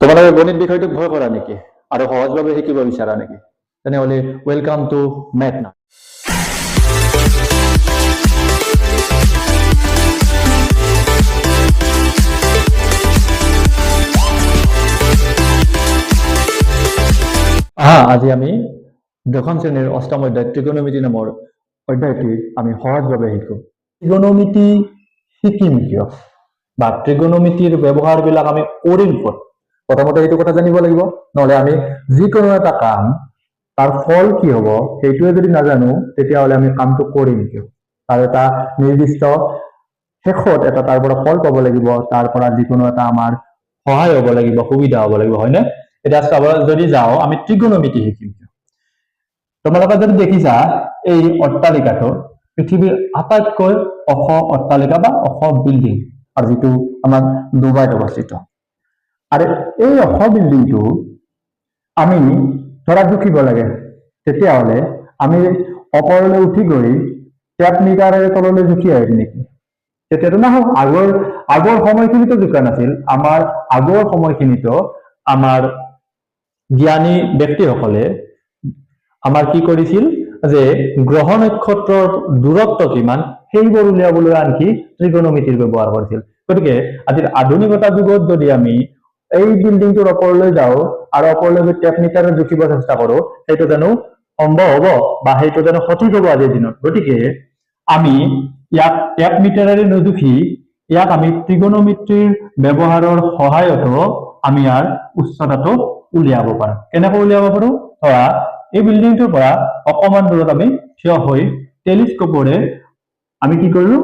তোমালোকে গণিত বিষয়টোক ভয় কৰা নেকি আৰু সহজভাৱে শিকিব বিচাৰা নেকি? তেনেহ'লে ৱেলকাম টু মেথ নাও। আজি আমি দশম শ্ৰেণীৰ অষ্টম অধ্যায় ত্ৰিকোণমিতি নামৰ অধ্যায়টি আমি সহজভাৱে শিকো। ত্ৰিকোণমিতি শিকিম কিয় বা ত্ৰিকোণমিতিৰ ব্যৱহাৰবিলাক আমি কৰিম ক'ত? প্ৰথমতে এইটো কথা জানিব লাগিব, নহ'লে আমি যিকোনো এটা কাম তাৰ ফল কি হ'ব সেইটোৱে যদি নাজানো তেতিয়াহ'লে আমি কামটো কৰিম কিয়? তাৰ এটা নিৰ্দিষ্ট শেষত এটা তাৰ পৰা ফল পাব লাগিব, তাৰ পৰা যিকোনো এটা আমাৰ সহায় হ'ব লাগিব, সুবিধা হ'ব লাগিব, হয়নে? এতিয়া চাব যদি যাওঁ আমি ত্ৰিকোণমিতি শিকিম কিয়? তোমালোকে যদি দেখিছা এই অট্টালিকাটো পৃথিৱীৰ আটাইতকৈ ওখ অট্টালিকা বা ওখ বিল্ডিং, আৰু যিটো আমাৰ ডুবাইত অৱস্থিত। আৰু এই ওখ বিল্ডিংটো আমি ধৰা জুখিব লাগে, তেতিয়াহ'লে আমি ওপৰলৈ উঠি গৈ টেপ মিটাৰেৰে তললৈ জুখি আহিম নেকি? তেতিয়াতো নহয়। আগৰ সময়খিনিতো জোখা নাছিল। আমাৰ আগৰ সময়খিনিতো আমাৰ জ্ঞানী ব্যক্তিসকলে আমাৰ কি কৰিছিল যে গ্ৰহ নক্ষত্ৰৰ দূৰত্ব কিমান সেইবোৰ উলিয়াবলৈ আনকি ত্ৰিকোণমিতিৰ ব্যৱহাৰ কৰিছিল। গতিকে আজিৰ আধুনিকতা যুগত যদি আমি এই বিল্ডিংটোৰ ওপৰলৈ যাওঁ আৰু ওপৰলৈ গৈ টেপ মিটাৰে জুখিব চেষ্টা কৰো, সেইটো জানো সম্ভৱ হ'ব বা সেইটো জানো সঠিক হ'ব আজিৰ দিনত? গতিকে আমি ইয়াক টেপ মিটাৰেৰে নুজুখি ইয়াক আমি ত্ৰিকোণমিতিৰ ব্যৱহাৰৰ সহায়তো আমি ইয়াৰ উচ্চতাটো উলিয়াব পাৰোঁ। কেনেকৈ উলিয়াব পাৰোঁ? ধৰা এই বিল্ডিংটোৰ পৰা অকমান দূৰত আমি থিয় হৈ টেলিস্কোপৰে আমি কি কৰিলো,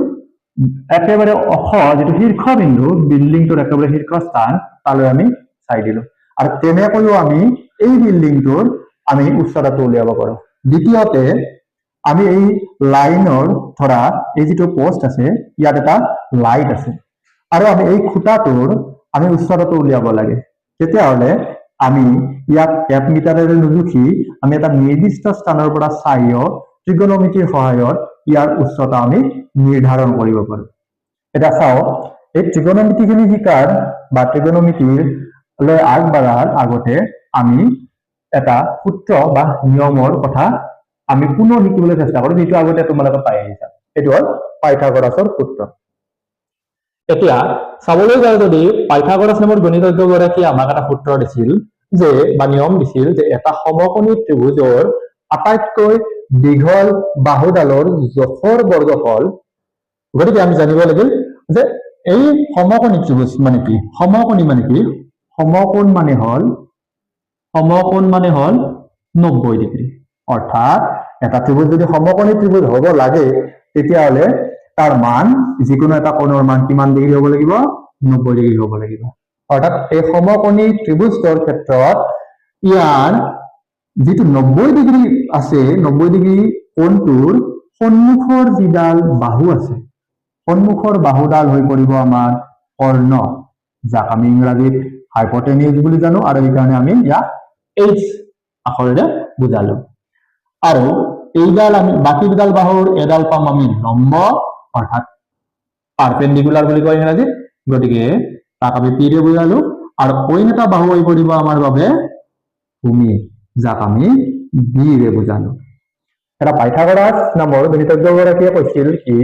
একেবাৰে ওখ যিটো শীৰ্ষবিন্দু বিল্ডিংটোৰ একেবাৰে শীৰ্ষস্থান তালৈ আমি চাই দিলো, আৰু তেনেকৈও আমি এই বিল্ডিংটোৰ আমি উচ্চতাটো উলিয়াব পাৰো। দ্বিতীয়তে আমি এই লাইনৰ ধৰা এই যিটো পোষ্ট আছে ইয়াত এটা লাইট আছে, আৰু আমি এই খুঁটাটোৰ আমি উচ্চতাটো উলিয়াব লাগে। তেতিয়াহ'লে আমি ইয়াক টেপ মিটাৰেৰে নুজুখি আমি এটা নিৰ্দিষ্ট স্থানৰ পৰা চাইও ত্ৰিকোণমিতিৰ সহায়ত ইয়াৰ উচ্চতা আমি নিৰ্ধাৰণ কৰিব পাৰো। এটা চাও, এই ত্ৰিকোণমিতিখিনি শিকাৰ বা ত্ৰিকোণমিতিলৈ আগবাঢ়াৰ আগতে আমি এটা সূত্ৰ বা নিয়মৰ কথা আমি পুনৰ শিকিবলৈ চেষ্টা কৰো, যিটো আগতে তোমালোকে পাই আহিছা। এইটো হ'ল পাইথাগোৰাছৰ সূত্ৰ। এতিয়া চাবলৈ যাওঁ, যদি পাইথাগোৰাছ নামৰ গণিতজ্ঞগৰাকীয়ে আমাক এটা সূত্ৰ দিছিল যে বা নিয়ম দিছিল যে এটা সমকোণী ত্ৰিভুজৰ আটাইতকৈ দীঘল বাহুডালৰ জোখৰ বৰ্গফল। গতিকে আমি জানিব লাগিল যে এই সমকোণী ত্ৰিভুজ মানে কি? সমকোণী মানে কি? সমকোণ মানে হল 90 ডিগ্ৰী। অৰ্থাৎ এটা ত্ৰিভুজ যদি সমকোণী ত্ৰিভুজ হ'ব লাগে তেতিয়াহ'লে তাৰ মান যিকোনো এটা কোণৰ মান কিমান ডিগ্ৰী হ'ব লাগিব? 90 ডিগ্ৰী হ'ব লাগিব। অৰ্থাৎ এই সমকোণী ত্ৰিভুজৰ ক্ষেত্ৰত ইয়াৰ যিটো 90 ডিগ্ৰী আছে, 90 ডিগ্ৰী কোণটোৰ সন্মুখৰ যিডাল বাহু আছে, সন্মুখৰ বাহুডাল হৈ পৰিব আমাৰ কৰ্ণ, যাক আমি ইংৰাজীত হাইপটেনিউজ বুলি জানো, আৰু এইকাৰণে আমি ইয়াক এইচ আখৰেৰে বুজালো। আৰু এইডাল আমি বাকী দুডাল বাহুৰ এডাল পাম আমি লম্ব, অৰ্থাৎ পাৰপেণ্ডিকুলাৰ বুলি কয় ইংৰাজীত। গতিকে তাক আমি পি ৰে বুজালো, আৰু অইন এটা বাহু হৈ পৰিব আমাৰ বাবে ভূমি, যাক আমি বি ৰে বুজালো। এটা পাইথাগোৰাছ নামৰ গণিতজ্ঞগৰাকীয়ে কৈছিল কি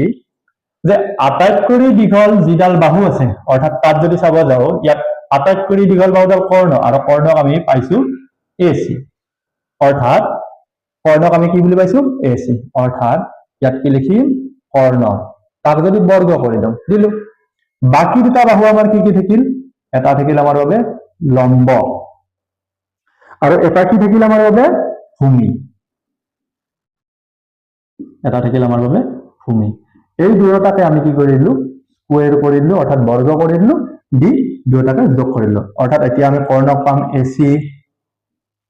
যে আটাইতকৈ দীঘল যিডাল বাহু আছে, অৰ্থাৎ তাত যদি চাব যাওঁ ইয়াত আটাইতকৈ দীঘল বাহুডাল কৰ্ণ, আৰু কৰ্ণক আমি পাইছো AC। অৰ্থাৎ কৰ্ণক আমি কি বুলি পাইছো? AC। অৰ্থাৎ ইয়াত কি লিখিম? কৰ্ণ। তাক যদি বৰ্গ কৰি দিলো, বাকী দুটা বাহু আমাৰ কি কি থাকিল? এটা থাকিল আমাৰ বাবে লম্ব, আৰু এটা কি থাকিল আমাৰ বাবে? ভূমি। এটা থাকিল আমাৰ বাবে ভূমি। এই দুয়োটাকে আমি কি কৰি দিলো? স্কুৱেৰ কৰি দিলো, অৰ্থাৎ বৰ্গ কৰি দিলো, দি দুয়োটাকে যোগ কৰি দিলো। অৰ্থাৎ এতিয়া আমি কৰ্ণক পাম AC,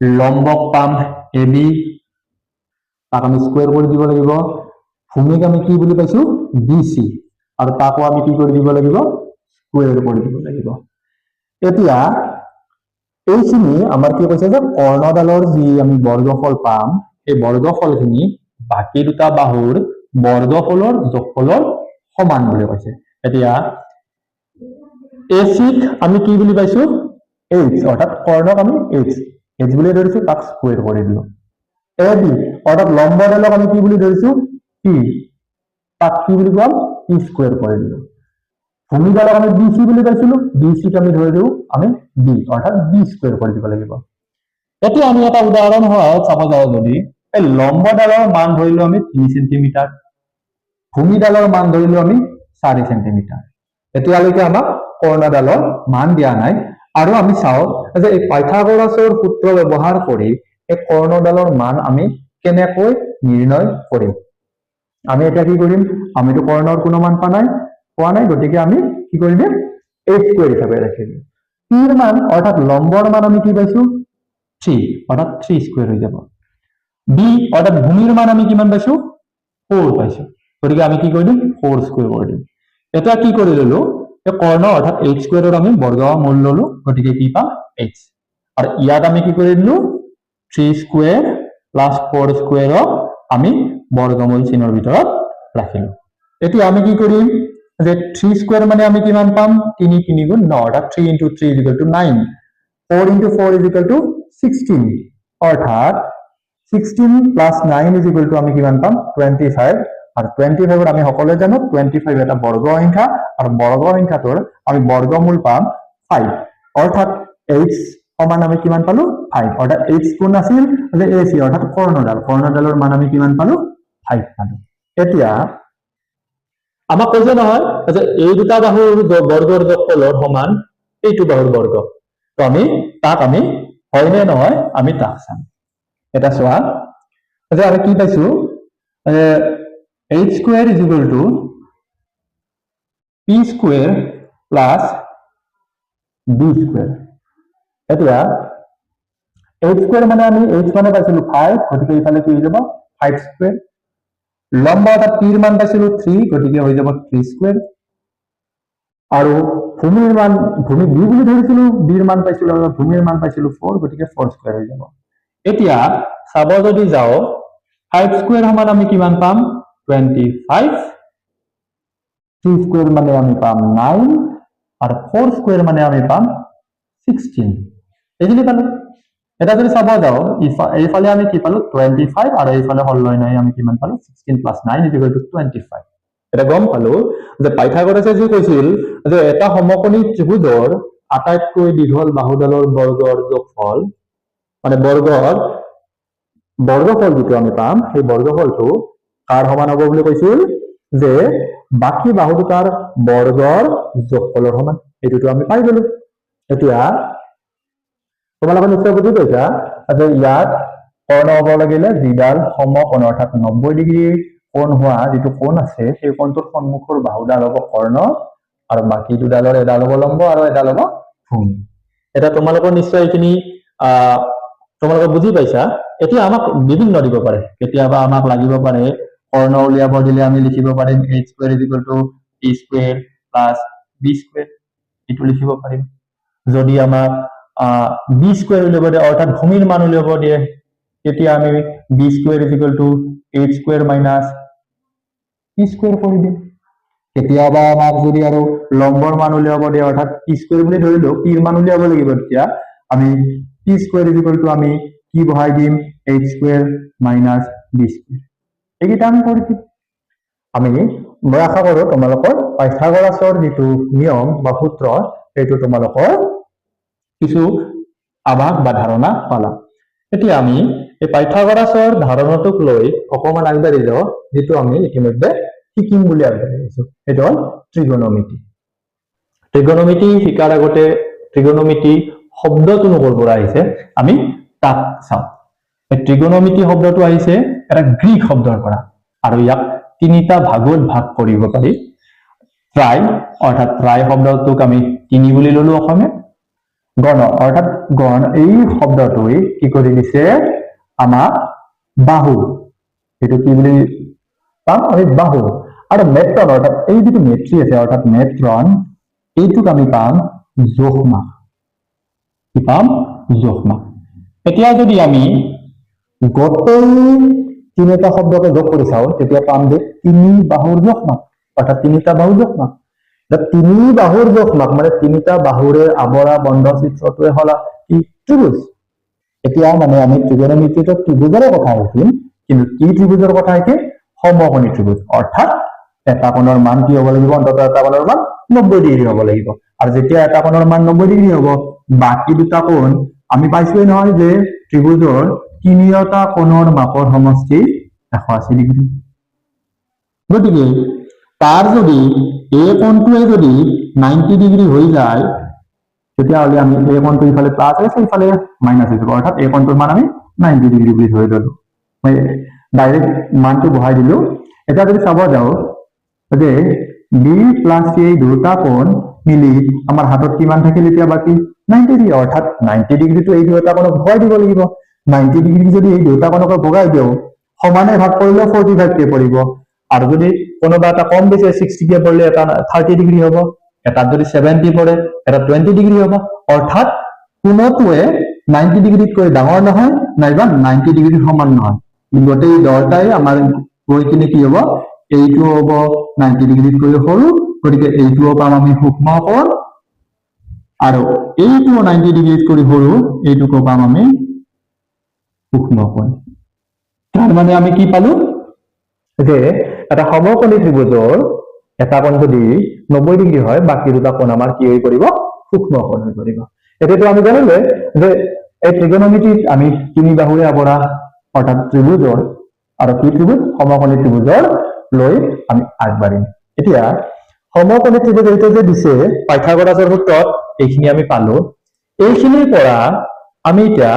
লম্বক পাম AB, তাক আমি স্কুৱেৰ কৰি দিব লাগিব। ভূমিক আমি কি বুলি পাইছো? BC, আৰু তাকো আমি কি কৰি দিব লাগিব? স্কুৱেৰ কৰি দিব লাগিব। এতিয়া এইখিনি আমাৰ কি কৈছে যে কৰ্ণডালৰ যি আমি বৰ্গফল পাম, এই বৰ্গফলখিনি বাকী দুটা বাহুৰ বৰ্গফলৰ যোগফলৰ সমান বুলি কৈছে। এতিয়া এচিক আমি কি বুলি পাইছো? এইচ অৰ্থাৎ কৰ্ণক আমি এইচ বুলি ধৰিছো, তাক স্কুৱেৰ কৰি দিলো। এ বি অৰ্থাৎ লম্বডালক আমি কি বুলি ধৰিছো পি, তাক কি বুলি কম পি স্কুৱেৰ কৰি দিলো। ভূমিডালক আমি বি চি বুলি পাইছিলো, বি চিক আমি ধৰি দিও আমি বি অৰ্থাৎ বি স্কুৱেৰ কৰি দিব লাগিব। এতিয়া আমি এটা উদাহৰণ সহায়ত চাব যাওঁ, যদি এই লম্বডালৰ মান ধৰিলো আমি 3 সেন্টিমিটাৰ, ভূমিডালৰ মান ধৰিলো আমি 4 সেন্টিমিটাৰ। এতিয়ালৈকে আমাক কৰ্ণডালৰ মান দিয়া নাই, আৰু আমি চাওঁ যে এই পাইথাগোৰাছৰ সূত্ৰ ব্যৱহাৰ কৰি এই কৰ্ণডালৰ মান আমি কেনেকৈ নিৰ্ণয় কৰিম। আমি এতিয়া কি কৰিম, আমিতো কৰ্ণৰ কোনো মান পোৱা নাই, গতিকে আমি কি কৰি দিম এইচ স্কুৱেৰ হিচাপে ৰাখি দিম। পিৰ মান অৰ্থাৎ লম্বৰ মান আমি কি পাইছো 3 অৰ্থাৎ 3 স্কুৱেৰ হৈ যাব। বি অৰ্থাৎ ভূমিৰ মান আমি কিমান পাইছো 4 পাইছো, গতিকে আমি কি কৰি দিম 4 স্কুৱেৰ কৰি দিম। এটা কি কৰি ললো, এই কৰ্ণ অৰ্থাৎ এইচ স্কুৱেৰৰ আমি বৰ্গমূল ললো, গতিকে কি পাম এইচ। আৰু ইয়াত আমি কি কৰি দিলো 3 স্কুৱেৰ প্লাছ 4 স্কুৱেৰক আমি বৰ্গমূল চিহ্নৰ ভিতৰত ৰাখিলো। এতিয়া আমি কি কৰিম যে 3 স্কুৱেৰ মানে আমি কিমান পাম 3 3 গুণ 9 অৰ্থাৎ 3 into 3 is equal to 9, 4 into 4 is equal to 16 অৰ্থাৎ 16 plus 9 is equal to আমি কিমান পাম 25, আৰু 25 আমি সকলোৱে জানো 25 এটা বৰ্গ সংখ্যা, আৰু বৰ্গ সংখ্যাটোৰ আমি বৰ্গমূল পাম 5 অৰ্থাৎ h সমান আমি কিমান পালো 5 অৰ্থাৎ h কোন আছিল যে ac অৰ্থাৎ কৰ্ণডালৰ মান আমি কিমান পালো 5 পালো। এতিয়া আমাক কৈছে নহয় যে এই দুটা বাহুৰ বৰ্গৰ যোগফলৰ সমান এইটো বাহুৰ বৰ্গ, তো আমি তাক আমি হয় নে নহয় আমি তাক চাম। এটা চোৱা যে আমি কি পাইছো h square is equal to p square plus b square. এতিয়া h স্কুৱেৰ মানে আমি h মানে পাইছিলো 5, গতিকে ইফালে কি হৈ যাব 5 স্কুৱেৰ। লম্ব অৰ্থাৎ পিৰ মান পাইছিলো 3, গতিকে হৈ যাব 3 স্কুৱেৰ। আৰু ভূমিৰ মান ভূমি বি বুলি ধৰিছিলো, বিৰ মান পাইছিলো আৰু ভূমিৰ মান পাইছিলো 4, গতিকে 4 স্কুৱেৰ হৈ যাব। এতিয়া চাব যদি যাও 5 স্কুৱেৰ সমান আমি কিমান পাম 25, 3 স্কুৱেৰ মানে আমি পাম 9, আৰু 4 স্কুৱেৰ মানে আমি পাম 16। এইখিনি পালো। এটা যদি চাব যাও এইফালে আমি কি পালো 25, আৰু এইফালে হললৈ নাই আমি কিমান পালো 16 plus 9 is equal to 25। এটা গম পালো যে পাইথাগোৰাছে যি কৈছিল যে এটা সমকোণী ত্ৰিভুজৰ আটাইতকৈ দীঘল বাহুডালৰ বৰ্গৰ যোগফল মানে বৰ্গফল যিটো আমি পাম সেই বৰ্গফলটো কাৰ সমান হ'ব বুলি কৈছিল যে বাকী বাহু দুটাৰ বৰ্গৰ যোগফলৰ সমান। এইটোতো আমি পাই গলো। এতিয়া তোমালোকে নিশ্চয় বুজি পাইছা যে ইয়াত কৰ্ণ হ'ব লাগিলে যিডাল সমকোণ অৰ্থাৎ 90 ডিগ্ৰী কোণ হোৱা যিটো কোণ আছে সেই কোণটোৰ সন্মুখৰ বাহুডাল হ'ব কৰ্ণ, আৰু বাকী দুডালৰ এডাল হ'ব লম্ব আৰু এডাল হ'ব ভূমি। এটা তোমালোকৰ নিশ্চয় এইখিনি তোমালোকে বুজি পাইছা। এতিয়া আমাক বিভিন্ন দিব পাৰে, কেতিয়াবা আমাক লাগিব পাৰে কৰ্ণ উলিয়াব দিলে আমি লিখিব পাৰিম h square is equal to p square plus b square, এইটো লিখিব পাৰিম। যদি আমাক b স্কুৱেৰ উলিয়াব দিয়ে অৰ্থাৎ ভূমিৰ মান উলিয়াব দিয়ে তেতিয়া আমি b square is equal to h square minus p square কৰি দিম। কেতিয়াবা আমাক যদি আৰু লম্বৰ মান উলিয়াব দিয়ে অৰ্থাৎ p স্কুৱেৰ বুলি ধৰিলো, p ৰ মান উলিয়াব লাগিব, তেতিয়া আমি p square is equal to আমি কি বহাই দিম h square minus b square. এইকেইটা আমি কৰি দিম। মই আশা কৰো তোমালোকৰ পাইথাগোৰাছৰ যিটো নিয়ম বা সূত্ৰ সেইটো তোমালোকৰ কিছু আভাস বা ধাৰণা পালা। এতিয়া আমি এই পাইথাগোৰাছৰ ধাৰণাটোক লৈ অকমান আগবাঢ়ি যাওঁ, যিটো আমি ইতিমধ্যে শিকিম বুলি আগবাঢ়ি আহিছো, সেইটো হ'ল ত্ৰিগোণমিতি। ত্ৰিগোণমিতি শিকাৰ আগতে ত্ৰিগোণমিতি শব্দটো কৰ পৰা আহিছে আমি তাক চাওঁ। এই ত্ৰিগোণমিতি শব্দটো আহিছে এটা গ্ৰীক শব্দৰ পৰা, আৰু ইয়াক তিনিটা ভাগত ভাগ কৰিব পাৰি। ত্ৰাই অৰ্থাৎ ত্ৰাই শব্দটোক আমি তিনি বুলি ললো অসমীয়া। গণ অৰ্থাৎ গণ এই শব্দটোৱে কি কৰি দিছে আমাক বাহু, এইটো কি বুলি পাম আমি বাহু। আৰু মেট্ৰন অৰ্থাৎ এই যিটো মেট্ৰি আছে অৰ্থাৎ মেট্ৰন, এইটোক আমি পাম জোখমাখ। কি পাম জোখমাখ। এতিয়া যদি আমি গোটেই তিনিটা শব্দকে যোগ কৰি চাওঁ তেতিয়া পাম যে তিনি বাহুৰ জোখমাখ অৰ্থাৎ তিনিটা বাহুৰ জোখমাখ। তিনি বাহুৰ জোখমাক মানে তিনিটা বাহুৰে আৱৰা বন্ধ চিত্ৰটোৱে হ'ল কি ত্ৰিভুজ। এতিয়া মানে আমি ত্ৰিকোণমিতিত ত্ৰিভুজৰ কথা শিকিম, কিন্তু কি ত্ৰিভুজৰ কথা শিকিম? সমকোণী ত্ৰিভুজ। অৰ্থাৎ এটা কোণৰ মান কি হ'ব লাগিব? অন্ততঃ এটা কোণৰ মান 90 ডিগ্ৰী হ'ব লাগিব। আৰু যেতিয়া এটা কোণৰ মান 90 ডিগ্ৰী হ'ব, বাকী দুটা কোণ আমি পাইছোৱেই নহয় যে ত্ৰিভুজৰ তিনিওটা কোণৰ মাপৰ সমষ্টি 180 ডিগ্ৰী। গতিকে তাৰ যদি এই কোণটোৱে যদি 90 ডিগ্ৰী হৈ যায়, তেতিয়াহ'লে আমি এই কোণটো ইফালে প্লাছ আছে, ইফালে মাইনাছ হৈ যাব। অৰ্থাৎ এই কোণটোৰ মান আমি 90 ডিগ্ৰী বুলি ধৰি ললো। মই ডাইৰেক্ট মানটো বহাই দিলো। এতিয়া যদি চাব যাওঁ যে বি প্লাছ চি দুটা কোণ মিলি আমাৰ হাতত কিমান থাকিল এতিয়া বাকী? 90 ডিগ্ৰী। অৰ্থাৎ 90 ডিগ্ৰীটো এই দুটা কোণক ভগাই দিব লাগিব। 90 ডিগ্ৰী যদি এই দুটা কোণক ভগাই দিওঁ, সমানে ভাগ কৰিলে 45 কে পৰিব। আৰু যদি কোনোবা এটা কম বেছি 60 কে পৰিলে এটা 30 ডিগ্ৰী হ'ব, এটাত যদি 70 পৰে এটা 20 ডিগ্ৰী হ'ব। অৰ্থাৎ কোণটোৱে 90 ডিগ্ৰীতকৈ ডাঙৰ নহয়, নাইবা 90 ডিগ্ৰীৰ সমান নহয়। গোটেই দহটাই আমাৰ গৈ কিনে কি হ'ব? এইটো হ'ব 90 ডিগ্ৰীতকৈ সৰু, গতিকে এইটোও পাম আমি সূক্ষ্ম কোণ, আৰু এইটো 90 ডিগ্ৰীতকৈ সৰু, এইটোকো পাম আমি সূক্ষ্ম কোণ। তাৰ মানে আমি কি পালো? যে এটা সমকোণী ত্ৰিভুজৰ এটা কোণ যদি 90 ডিগ্ৰী হয়, বাকী দুটা কোণ আমাৰ কি হৈ পৰিব? সূক্ষ্ম কোণ হৈ পৰিব। এতিয়াতো আমি জানিলে যে এই ত্ৰিকোণমিতিত আমি তিনি বাহুৰে আৱৰা অৰ্থাৎ ত্ৰিভুজৰ আৰু কি ত্ৰিভুজ? সমকোণী ত্ৰিভুজৰ লৈ আমি আগবাঢ়িম। এতিয়া সমকোণী ত্ৰিভুজ এইটো যে দিছে পাইথাগোৰাছৰ সূত্ৰত, এইখিনি আমি পালো। এইখিনিৰ পৰা আমি এতিয়া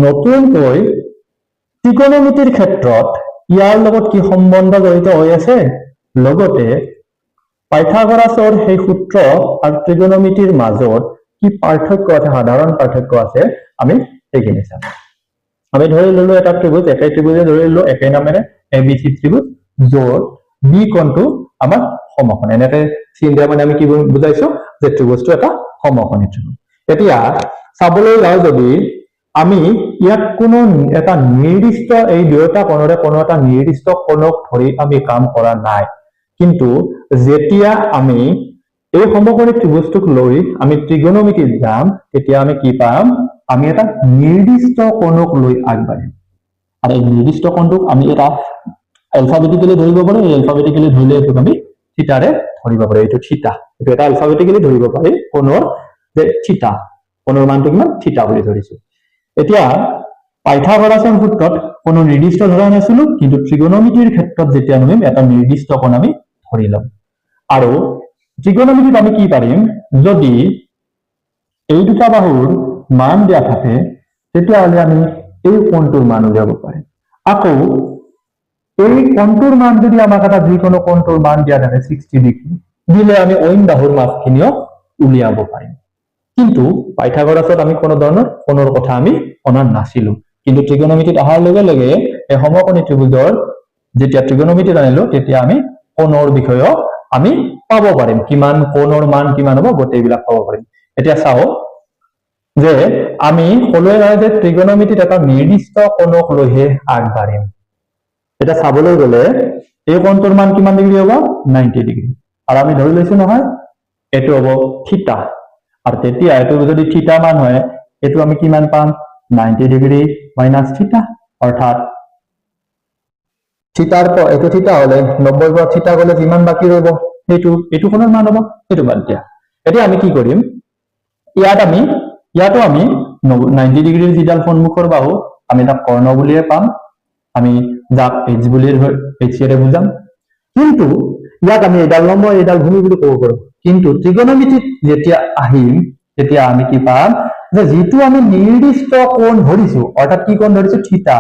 নতুনকৈ ত্ৰিকোণমিতিৰ ক্ষেত্ৰত ইয়াৰ লগত কি সম্বন্ধ জড়িত হৈ আছে, লগতে পাইথাগোৰাছৰ সেই সূত্ৰ আৰু ত্ৰিকোণমিতিৰ মাজত কি পাৰ্থক্য আছে, সাধাৰণ পাৰ্থক্য আছে, আমি সেইখিনি চাম। আমি ধৰি ললো এটা ত্ৰিভুজ, একে ত্ৰিভুজে ধৰি ললো একে নামেৰে ABC ত্ৰিভুজ, য'ত বি কোণটো আমাৰ সমকোণ। এনেকে চিন্তা মানে আমি কি বুজাইছো যে ত্ৰিভুজটো এটা সমকোণী ত্ৰিভুজ। এতিয়া চাবলৈ যাওঁ যদি আমি ইয়াত কোনো এটা নিৰ্দিষ্ট এই দুয়োটা কোণৰে কোনো এটা নিৰ্দিষ্ট কোণক ধৰি আমি কাম কৰা নাই, কিন্তু যেতিয়া আমি এই সমকোণী ত্ৰিভুজটোক লৈ আমি ত্ৰিকোণমিতিত যাম, তেতিয়া আমি কি পাম? আমি এটা নিৰ্দিষ্ট কোণক লৈ আগবাঢ়িম। আৰু এই নিৰ্দিষ্ট কোণটোক আমি এটা এলফাবেটিকেলি ধৰিব পাৰো। এই এলফাবেটিকেলি ধৰিলে এইটোক আমি থিতাৰে ধৰিব পাৰো। এইটো থিতা, এইটো এটা এলফাবেটিকেলি ধৰিব পাৰি কোণৰ যে থিতা, কোণৰ মানটো কিমান? থিতা বুলি ধৰিছো। এতিয়া পাইথাগোৰাছৰ সূত্ৰত কোনো নিৰ্দিষ্ট ধৰা নাছিলো, কিন্তু ত্ৰিকোণমিতিৰ ক্ষেত্ৰত যেতিয়া আমি এটা নিৰ্দিষ্ট কোণ আমি ধৰি লম। আৰু ত্ৰিকোণমিতিত আমি কি পাৰিম? যদি এই দুটা বাহুৰ মান দিয়া থাকে, তেতিয়াহ'লে আমি এই কোণটোৰ মান উলিয়াব পাৰিম। আকৌ এই কোণটোৰ মান যদি আমাক এটা যিকোনো কোণটোৰ মান দিয়া থাকে 60 ডিগ্ৰী দিলে, আমি অইন বাহুৰ মানখিনিও উলিয়াব পাৰিম। কিন্তু পাইথাগোৰাছত আমি কোনো ধৰণৰ কোণৰ কথা আমি অনা নাছিলো, কিন্তু ত্ৰিকোণমিতিত অহাৰ লগে লগে এই সমকোণী ত্ৰিভুজৰ যেতিয়া ত্ৰিকোণমিতিত আনিলো, তেতিয়া আমি কোণৰ বিষয়েও আমি পাব পাৰিম। কিমান কোণৰ মান কিমান হ'ব, গোটেইবিলাক পাব পাৰিম। এতিয়া চাও যে আমি ক'লোৱে নহয় যে ত্ৰিকোণমিতিত এটা নিৰ্দিষ্ট কোণক লৈহে আগবাঢ়িম। এটা চাবলৈ গ'লে এই কোণটোৰ মান কিমান ডিগ্ৰী হ'ব? 90 ডিগ্ৰী। আৰু আমি ধৰি লৈছো নহয় এইটো হ'ব থিতা, আৰু তেতিয়া এইটো যদি থিতা মান হয়, এইটো আমি কিমান পাম? 90 ডিগ্ৰী মাইনাছ থিতা, অৰ্থাৎ থিতাৰ পৰা এইটো থিতা হলে 90 পৰা থিতা গলে যিমান বাকী ৰব এইটো কোণৰ মান হ'ব, সেইটো বাদ দিয়া। এতিয়া আমি কি কৰিম? ইয়াতো আমি 90 ডিগ্ৰীৰ যিডাল সন্মুখৰ বাহু, আমি তাক কৰ্ণ বুলিয়ে পাম, আমি যাক এইচ বুলিয়ে এইচৰে বুজাম। কিন্তু ইয়াক আমি এডাল লম্ব এডাল ভূমি বুলি ক'ব পাৰো। কিন্তু ত্ৰিকোণমিতিত যেতিয়া আহিম, তেতিয়া আমি কি পাম? যে যিটো আমি নিৰ্দিষ্ট কোণ ধৰিছো, অৰ্থাৎ কি কোণ ধৰিছো? থিতা।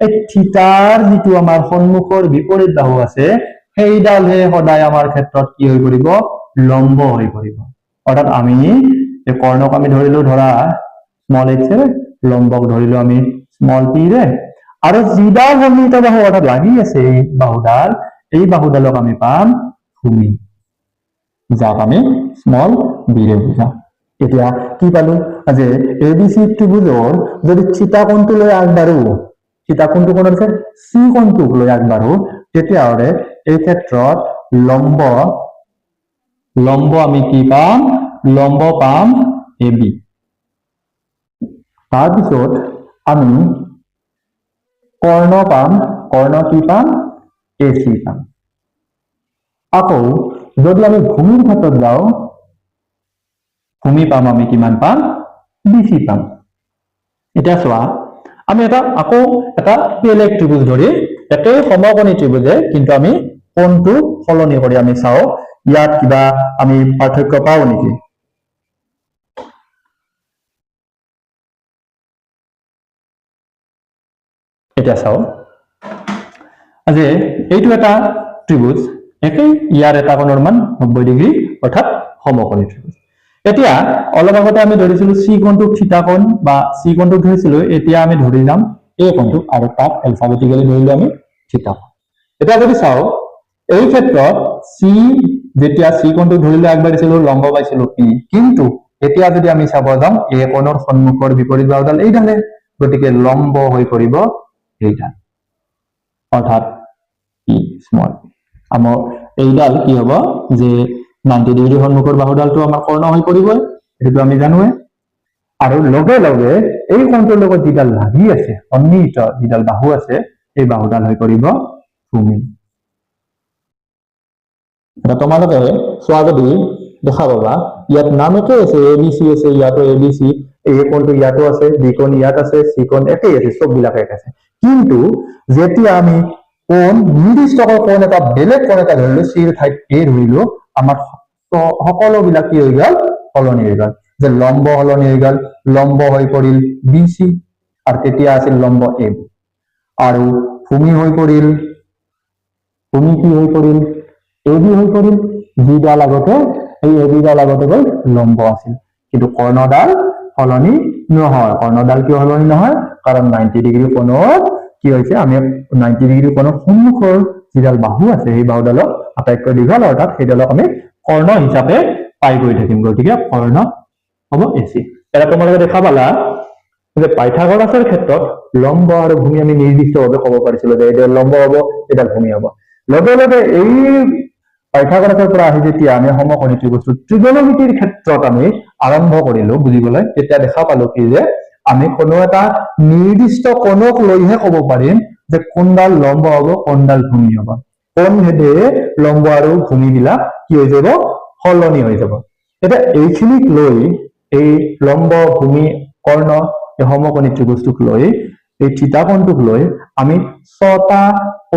এই থিতাৰ যিটো আমাৰ সন্মুখৰ বিপৰীত বাহু আছে, সেইডালহে সদায় আমাৰ ক্ষেত্ৰত কি হৈ পৰিব? লম্ব হৈ পৰিব। অৰ্থাৎ আমি এই কৰ্ণক আমি ধৰিলো ধৰা স্মল এইচ ৰে, লম্বক ধৰিলো আমি স্মল পি ৰে, আৰু যিডাল সন্নিহিত বাহু অৰ্থাৎ লাগি আছে এই বাহুডালক আমি পাম ভূমি, যাক আমি স্মল বি ৰে বুজাম। এতিয়া কি পালো? যে ABC ত্ৰিভুজৰ যদি থিতা কোণটো লৈ আগবাঢ়ো, থিতা কোণটো কোণ আছে? চি কোণটোক লৈ আগবাঢ়ো, তেতিয়াহ'লে এই ক্ষেত্ৰত লম্ব লম্ব আমি কি পাম লম্ব পাম AB তাৰপিছত আমি কৰ্ণ পাম কৰ্ণ কি পাম AC পাম আকৌ যদি আমি ভূমিৰ ক্ষেত্ৰত যাওঁ ভূমি পাম আমি কিমান পাম BC পাম এতিয়া চোৱা আমি আকৌ এটা বেলেগ ত্ৰিভুজ ধৰি একেই সমকোণী ত্ৰিভুজে কিন্তু আমি কোণটো সলনি কৰি আমি চাও ইয়াত কিবা আমি পাৰ্থক্য পাও নেকি এতিয়া চাও আজি এইটো এটা ত্ৰিভুজ একেই ইয়াৰ এটা কোণৰ মান 90 ডিগ্ৰী অৰ্থাৎ সমকোণী ত্ৰিভুজ এতিয়া অলপ আগতে আমি ধৰিছিলো C কোণটো থিটা কোণ বা C কোণটো ধৰিছিলো এতিয়া আমি ধৰি যাম A কোণটো আৰু তাক এলফাবেটিক্যালি ধৰিলো আমি থিটা এতিয়া যদি চাও এই ক্ষেত্ৰত C যেতিয়া C কোণটো ধৰিলে আগবাঢ়িছিলো লম্ব পাইছিলো E কিন্তু এতিয়া যদি আমি চাব যাম A কোণৰ সন্মুখৰ বিপৰীত বাহুডাল এইডালে গতিকে লম্ব হৈ পৰিব এইডাল অৰ্থাৎ E স্মল আমাৰ এইডাল কি হ'ব যে 90 ডিগ্ৰী সন্মুখৰ বাহুডালটো আমাৰ কৰ্ণ হৈ পৰিব এটো আমি জানোৱে আৰু লগে লগে এই কোণটোৰ লগত যিডাল লাগি আছে সন্নিহিত যিডাল বাহু আছে এই বাহুডাল হৈ পৰিব ভূমি এটা তোমালোকে চোৱা যদি দেখা পাবা ইয়াত নাম একেই আছে ABC আছে ইয়াতো ABC এই কোণটো ইয়াতো আছে বি কোণ ইয়াত আছে সি কোণ একেই আছে সব বিলাক এক আছে কিন্তু যেতিয়া আমি কোণ নিৰ্দিষ্ট কোণ এটা বেলেগ কোণ এটা ধৰিলো সিৰ ঠাইত A ধৰিলো আমাৰ সকলো বিলাক কি হৈ গল সলনি হৈ গল যে লম্ব সলনি হৈ গল লম্ব হৈ পৰিল BC আৰু তেতিয়া আছিল লম্ব AB আৰু ভূমি হৈ পৰিল ভূমি কি হৈ পৰিল AB হৈ পৰিল যিডাল আগতে এই AB ডাল আগতে গল লম্ব আছিল কিন্তু কৰ্ণডাল সলনি নহয় কৰ্ণডাল কিয় সলনি নহয় কাৰণ 90 ডিগ্ৰী কোণত কি হৈছে আমি 90 ডিগ্ৰী কোণৰ সন্মুখৰ যিডাল বাহু আছে সেই বাহুডালক আটাইতকৈ দীঘল অৰ্থাৎ সেইডালক আমি কৰ্ণ হিচাপে পাই গৈ থাকিম গতিকে কৰ্ণ হ'ব AC এটা তোমালোকে দেখা পালা যে পাইথাগোৰাছৰ ক্ষেত্ৰত লম্ব আৰু ভূমি আমি নিৰ্দিষ্টভাৱে ক'ব পাৰিছিলো যে এইডাল লম্ব হ'ব এইডাল ভূমি হ'ব লগে লগে এই পাইথাগোৰাছৰ পৰা আহি যেতিয়া আমি সমকোণী ত্ৰিভুজটো ত্ৰিকোণমিতিৰ ক্ষেত্ৰত আমি আৰম্ভ কৰিলো বুজিবলৈ তেতিয়া দেখা পালো কি যে আমি কোনো এটা নিৰ্দিষ্ট কোণক লৈহে ক'ব পাৰিম যে কোনডাল লম্ব হ'ব কোনডাল ভূমি হ'ব কোন ভেদে লম্ব আৰু ভূমি বিলাক কি হৈ যাব সলনি হৈ যাব এটা এইখিনিক লৈ এই লম্ব ভূমি কৰ্ণ এই সমকোণী ত্ৰিভুজটোক লৈ এই থিতা কোণটোক লৈ আমি 6টা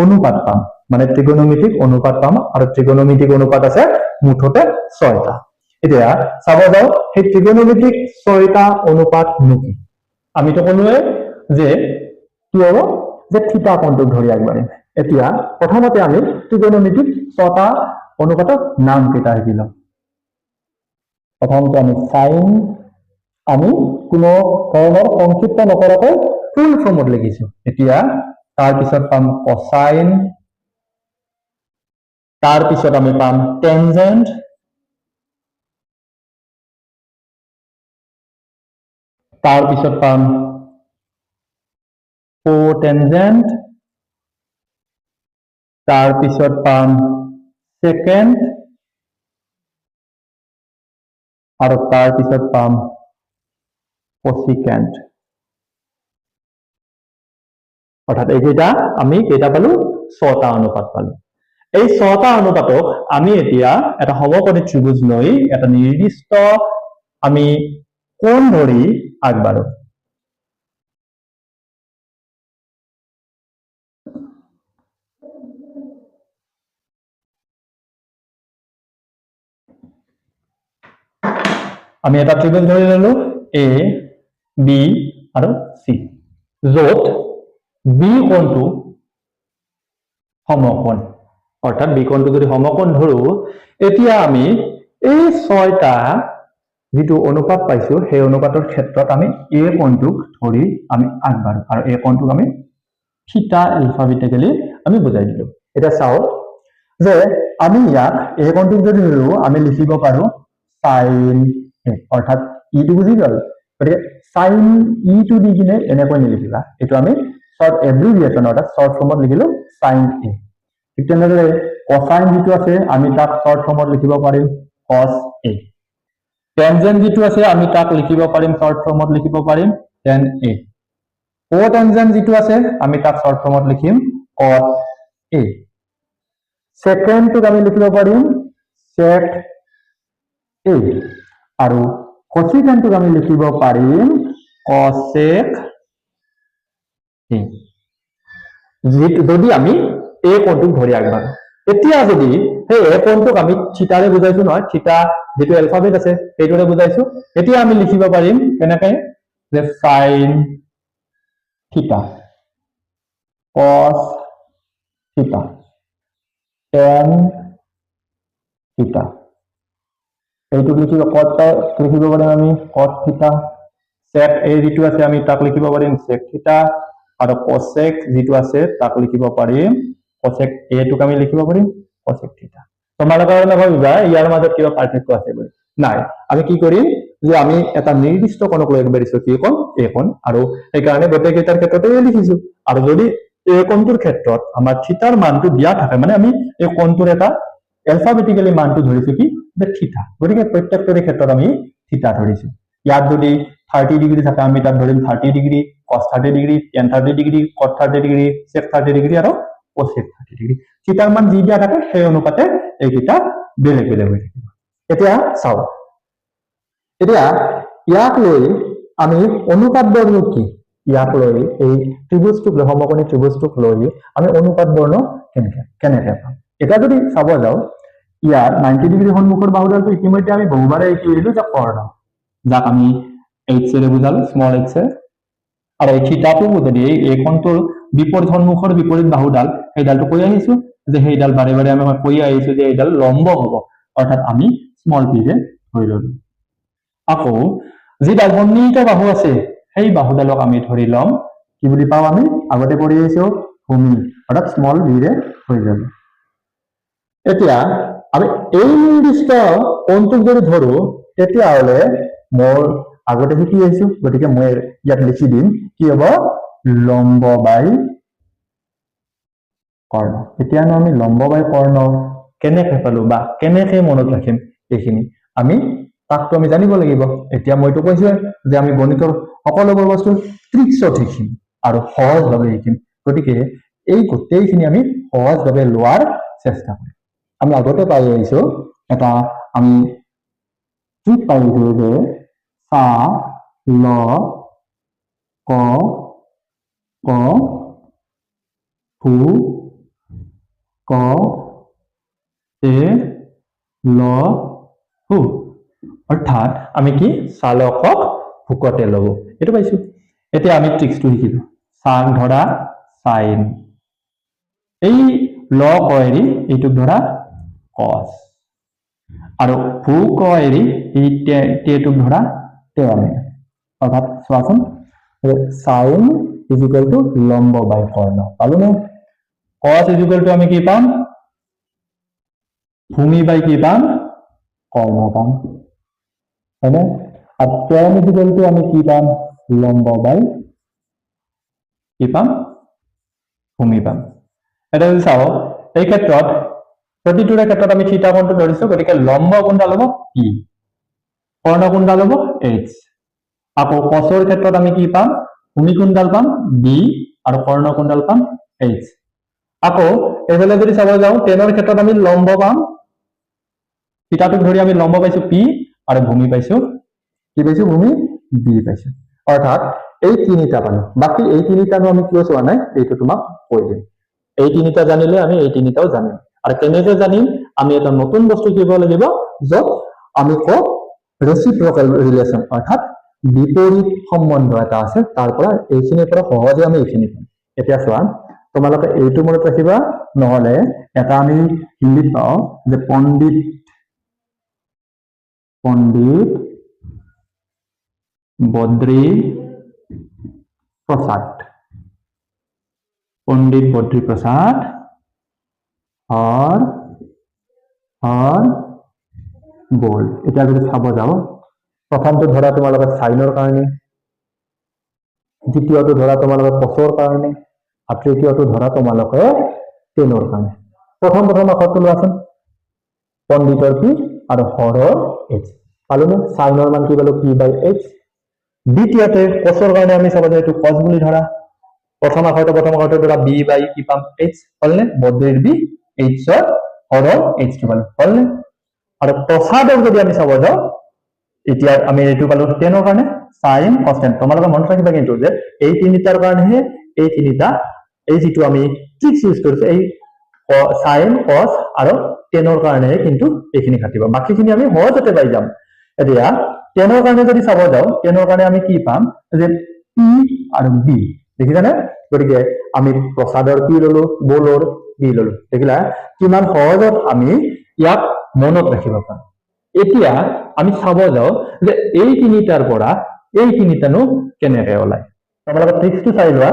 অনুপাত পাম মানে ত্ৰিকোণমিতিক অনুপাত পাম আৰু ত্ৰিকোণমিতিক অনুপাত আছে মুঠতে 6টা এতিয়া চাব যাও সেই ত্ৰিকোণমিতিক 6টা অনুপাত কি আমি তো ক'লোৱে যে কি হ'ব যে থিতা কোণটোক ধৰি আগবাঢ়িম এতিয়া প্ৰথমতে আমি ত্ৰিকোণমিতিক 6টা অনুপাতৰ নাম কেইটা শিকিলো প্ৰথমতে আমি সাইন আমি কোনো ধৰণৰ সংক্ষিপ্ত নকৰাকৈ ফুল ফৰ্মত লিখিছো এতিয়া তাৰ পিছত পাম কোসাইন তাৰ পিছত আমি পাম টেনজেন্ট তাৰ পিছত পাম কোটেনজেন্ট তাৰ পিছত পাম সেকেন্ড আৰু তাৰ পিছত পাম কোসিকেন্ট অৰ্থাৎ এইকেইটা আমি কেইটা পালো 6টা অনুপাত পালো এই 6টা অনুপাতক আমি এতিয়া এটা সমকোণী ত্ৰিভুজ লৈ এটা নিৰ্দিষ্ট আমি কোণ ধৰি আগবাঢ়ো আমি এটা ত্ৰিভুজ ধৰি ললো A B আৰু C য'ত B কোণটো সমকোণ অৰ্থাৎ B কোণটো যদি সমকোণ ধৰো এতিয়া আমি এই 6টা যিটো অনুপাত পাইছো সেই অনুপাতৰ ক্ষেত্ৰত আমি A কোণটোক ধৰি আমি আগবাঢ়ো আৰু A কোণটোক আমি থিটা এলফাবেটিক্যালি আমি বুজাই দিলো এটা চাও যে আমি ইয়াক A কোণটোক যদি ধৰো আমি লিখিব পাৰো sin A অৰ্থাৎ E টো বুজি গল গতিকে sin E টো দি কিনে এনেকৈ নিলিখিবা এটো আমি শর্ট এব্রিভিয়েশন অর্থাৎ শর্ট ফর্মত লিখিলো sin A ঠিক তেনেদৰে কোসাইন যেটো আছে আমি তাক শৰ্ট ফৰ্মত লিখিব পাৰিম cos A. টেনজেন্ট যিটো আছে আমি তাক লিখিব পাৰিম শৰ্ট ফৰ্মত লিখিব পাৰিম tan A. কোটেনজেন্ট যিটো আছে আমি তাক শৰ্ট ফৰ্মত লিখিম cot A. সেকেন্ডটোক আমি লিখিব পাৰিম sec A আৰু কোসিকেন্টটোক আমি লিখিব পাৰিম cosec A. যদি আমি এই কোণটোক ধৰি আগবাঢ়ো এতিয়া যদি সেই এই কোণটোক আমি থিতাৰে বুজাইছো নহয় থিতা যেটো এলফাবেট আছে সেইটোৰে বুজাইছো এতিয়া আমি লিখিব পাৰিম কেনেকৈ যে sin থিতা cos থিতা tan থিতা এইটো লিখিব cot লিখিব পাৰিম আমি cot থিতা sec A যেটো আছে আমি তাক লিখিব পাৰিম sec থিতা আৰু cosec যেটো আছে তাক লিখিব পাৰিম cosec A টোক আমি লিখিব পাৰিম cosec থিতা তোমালোকৰ কাৰণে ভাবিবা ইয়াৰ মাজত কিবা পাৰ্থক্য আছে বুলি নাই আমি কি কৰিম যে আমি এটা নিৰ্দিষ্ট কোণক লৈ আগবাঢ়িছো কি কোণ A কোণ আৰু এই কাৰণে গোটেই কেইটাৰ ক্ষেত্ৰতে লিখিছো আৰু যদি A কোণটোৰ ক্ষেত্ৰত আমাৰ থিতাৰ মানটো দিয়া থাকে মানে আমি এই কোণটোৰ এটা এলফাবেটিক্যালি মানটো ধৰিছো কি যে থিতা গতিকে প্ৰত্যেকটোৰে ক্ষেত্ৰত আমি থিতা ধৰিছো ইয়াত যদি 30 ডিগ্ৰী থাকে আমি তাত ধৰিম 30 degree cos 30 degree tan 30 degree cot 30 degree sec 30 degree আৰু cosec 30 ডিগ্ৰী থিতাৰ মান যি দিয়া থাকে সেই অনুপাতে এইকেইটা বেলেগ বেলেগ হৈ থাকিব এতিয়া চাও এতিয়া ইয়াক লৈ আমি অনুপাত বৰ্ণ কি ইয়াক লৈ এই ত্ৰিভুজটোক সমকোণী ত্ৰিভুজটোক লৈ আমি অনুপাত বৰ্ণ কেনেকৈ পাম এটা যদি চাব যাও ইয়াত 90 ডিগ্ৰী সন্মুখৰ বাহুডালটো ইতিমধ্যে আমি বহুবাৰে কি কৰিলো যে কৰ্ণ যাক আমি h এৰে বুজালো স্মল h এ আৰু এই থিতাটো যদি এই কোণটোৰ বিপৰীত সন্মুখৰ বিপৰীত বাহুডাল সেইডালটো কৈ আহিছো যে সেইডাল বাৰে বাৰে আমি কৈ আহিছো যে এইডাল লম্ব হ'ব অৰ্থাৎ আমি স্মল p ৰে ধৰি ললো আকৌ যিডাল সন্নিহিত বাহু আছে সেই বাহুডালক আমি ধৰি লম কি বুলি পাও আমি আগতে পঢ়ি আহিছো ভূমি অৰ্থাৎ স্মল v ৰে হৈ যাব এতিয়া আমি এই নিৰ্দিষ্ট কোণটোক যদি ধৰো তেতিয়াহলে মোৰ আগতে শিকি আহিছো গতিকে মই ইয়াত লিখি দিম কি হ'ব লম্ব বাই কৰ্ণ এতিয়ানো আমি লম্ব বাই কৰ্ণ কেনেকৈ পালো বা কেনেকৈ মনত ৰাখিম এইখিনি আমি তাকটো আমি জানিব লাগিব এতিয়া মইতো কৈছো যে আমি গণিতৰ সকলোবোৰ বস্তু ট্ৰিক্সত শিকিম আৰু সহজভাৱে শিকিম গতিকে এই গোটেইখিনি আমি সহজভাৱে লোৱাৰ চেষ্টা কৰিম আমি আগতে পাই আহিছো এটা আমি ট্ৰিক পাইছো যে সা ল ক ক ফু ক এ ল হু অৰ্থাৎ আমি কি চালকক ভুকতে লব এইটো পাইছো এতিয়া আমি ট্ৰিক্সটো শিকিলো সান ধৰা সাইন এই ল ক এৰি এইটোক ধৰা কস আৰু ফু ক এৰি এই টেটোক ধৰা টেন অৰ্থাৎ চোৱাচোন সাইন ইজ ইকুৱেল টু লম্ব বাই কৰ্ণ পালোনে cos ইজ ইকুৱেল টু আমি কি পাম ভূমি বাই কি পাম কৰ্ণ পাম হয়নে আৰু tan ইজ ইকুৱেল টু আমি কি পাম লম্ব বাই কি পাম ভূমি পাম এটা যদি চাও এই ক্ষেত্ৰত প্ৰতিটোৰে ক্ষেত্ৰত আমি থিতা কোণটো ধৰিছো গতিকে লম্ব কোণডাল হ'ব p কৰ্ণ কোণডাল হ'ব h আকৌ cosৰ ক্ষেত্ৰত আমি কি পাম ভূমি কোণডাল পাম b আৰু কৰ্ণ কোণডাল পাম h আকৌ এইফালে যদি চাব যাও টেনৰ ক্ষেত্ৰত আমি লম্ব পাম থিতাটোক ধৰি আমি লম্ব পাইছো p আৰু ভূমি পাইছো কি পাইছো ভূমি b পাইছো অৰ্থাৎ এই তিনিটা পালো বাকি এই তিনিটানো আমি কিয় চোৱা নাই এইটো তোমাক কৈ দিম এই তিনিটা জানিলে আমি এই তিনিটাও জানিম আৰু কেনেকৈ জানিম আমি এটা নতুন বস্তু শিকিব লাগিব য'ত আমি কওঁ ৰেচিপ্ৰকেল ৰিলেশ্যন অৰ্থাৎ বিপৰীত সম্বন্ধ এটা আছে তাৰ পৰা এইখিনিৰ পৰা সহজে আমি এইখিনি পাম এতিয়া চোৱা তোমালোকে এইটো মনত ৰাখিবা নহলে এটা আমি হিন্দীত পাওঁ যে পণ্ডিত বদ্ৰী প্ৰসাদ পণ্ডিত বদ্ৰী প্ৰসাদ হৰ বল এতিয়া যদি চাব যাও প্ৰথমটো ধৰা তোমালোকে সাইনৰ কাৰণে দ্বিতীয়টো ধৰা তোমালোকে কচৰ কাৰণে আৰু তৃতীয়টো ধৰা তোমালোকে টেনৰ কাৰণে প্ৰথম আখৰটো লোৱাচোন পণ্ডিতৰ কি আৰু হৰৰ h পালো নে সাইনৰ মান কি পালো p by h দ্বিতীয়তে cosৰ কাৰণে আমি চাব যে এইটো cos বুলি ধৰা প্ৰথম আখৰটো ধৰা b by কি পাম h হলনে বদ্ধিৰ b h ৰ হৰৰ h টো পালো হলনে আৰু প্ৰসাদক যদি আমি চাব যাও এতিয়া আমি এইটো পালো tan ৰ কাৰণে sin cos tan তোমালোকে মনত ৰাখিবা কিন্তু যে এই তিনিটাৰ কাৰণেহে এই তিনিটা এই যেটো আমি ট্ৰিক্স ইউজ কৰিছো এই sin cos আৰু tan ৰ কাৰণেহে কিন্তু এইখিনি খাটিব বাকিখিনি আমি সহজতে পাই যাম এতিয়া tan ৰ কাৰণে যদি চাব যাও tan ৰ কাৰণে আমি কি পাম যে p আৰু b দেখিছানে গতিকে আমি প্ৰসাদৰ p ললো বলৰ b ললো দেখিলা কিমান সহজত আমি ইয়াক মনত ৰাখিব পাৰো এতিয়া আমি চাব যাও যে এই তিনিটাৰ পৰা এই তিনিটানো কেনেকৈ ওলাই তোমালোকে ট্ৰিক্সটো চাই লোৱা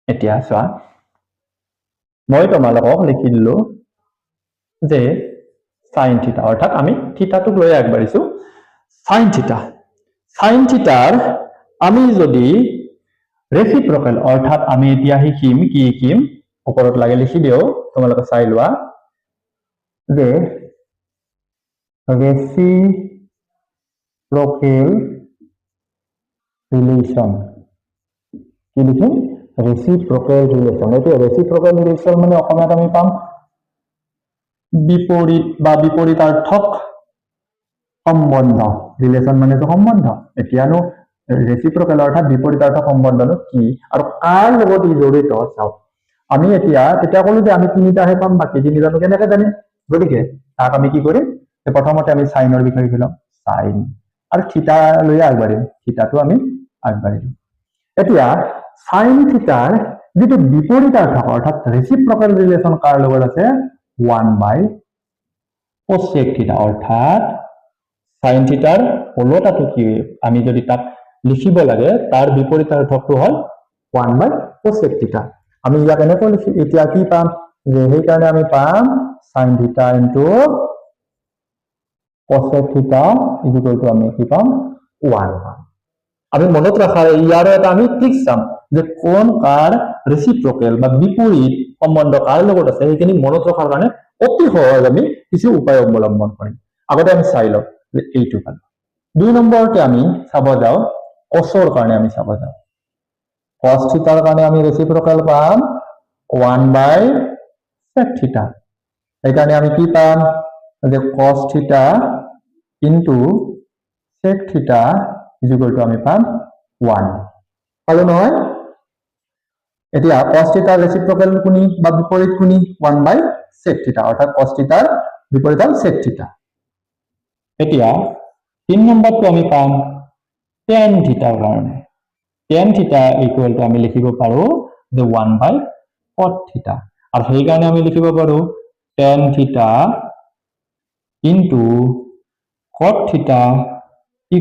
এতিয়া চোৱা মই তোমালোকক লিখি দিলো যে sin থিটা অৰ্থাৎ আমি থিটাটোক লৈ আগবাঢ়িছো sin থিটাৰ আমি যদি ৰেচিপ্ৰকেল অৰ্থাৎ আমি এতিয়া শিকিম কি শিকিম ওপৰত লাগে লিখি দিও তোমালোকে চাই লোৱা যে ৰেচিপ্ৰকেল ৰিলেশ্যন কি লিখিম ৰেচিপ্ৰকেল ৰিলেশ্যন এইটো ৰেচিপ্ৰকেল ৰিলেশ্যন মানে অসমীয়াত আমি পাম বিপৰীত বা বিপৰীতাৰ্থক সম্বন্ধ ৰিলেশ্যন মানে সম্বন্ধ এতিয়ানো ৰেচিপ্ৰকেল অৰ্থাৎ বিপৰীতাৰ্থক সম্বন্ধনো কি আৰু কাৰ লগত ই জড়িত চাও আমি এতিয়া তেতিয়া কলো যে আমি তিনিটাহে পাম বাকি তিনিটানো কেনেকৈ জানিম গতিকে তাক আমি কি কৰিম প্ৰথমতে আমি সাইনৰ বিষয়ে শিকিলাম সাইন আৰু থিটা লৈ আগবাঢ়িম থিটাটো আমি আগবাঢ়িম এতিয়া সাইন থিটাৰ যেটো বিপৰীতাৰ্থক অৰ্থাৎ ৰেচিপ্ৰকেল ৰিলেশ্যন কাৰ লগত আছে 1 / cosec থিটা অৰ্থাৎ সাইন থিটাৰ ওলোটাটো কি আমি যদি তাক লিখিব লাগে তাৰ বিপৰীতাৰ্থকটো হ'ল 1 / cosec থিটা আমি ইয়াক এনেকৈ লিখি এতিয়া কি পাম যে সেই কাৰণে আমি পাম sin থিটা * cosec থিটা = আমি কি পাম 1 পাম আমি মনত ৰাখা ইয়াৰ এটা আমি ট্ৰিক্স চাম যে কোন কাৰ ৰেচিপ্ৰকেল বা বিপৰীত সম্বন্ধ কাৰ লগত আছে সেইখিনি মনত ৰখাৰ কাৰণে অতি সহজ আমি কিছু উপায় অৱলম্বন কৰিম আগতে আমি চাই লও যে এইটো পালো দুই নম্বৰতে আমি চাব যাও cosৰ কাৰণে আমি চাব যাও cos থিটাৰ কাৰণে আমি ৰেচিপ্ৰকেল পাম 1 / sec থিটা এইকাৰণে আমি কি পাম যে cos থিটা * sec থিটা = আমি পাম 1 পালো নহয় এতিয়া cos থিটাৰ ৰেচিপ্ৰকেল কোনি বা বিপৰীত কোনি 1 / sec থিটা অৰ্থাৎ cos থিটাৰ বিপৰীত sec থিটা এতিয়া 3 নম্বৰটো আমি পাম tan থিটাৰ কাৰণে tan থিটা = আমি লিখিব পাৰো যে 1 / cot থিটা আৰু সেই কাৰণে আমি লিখিব পাৰো tan থিটা * cot থিটা =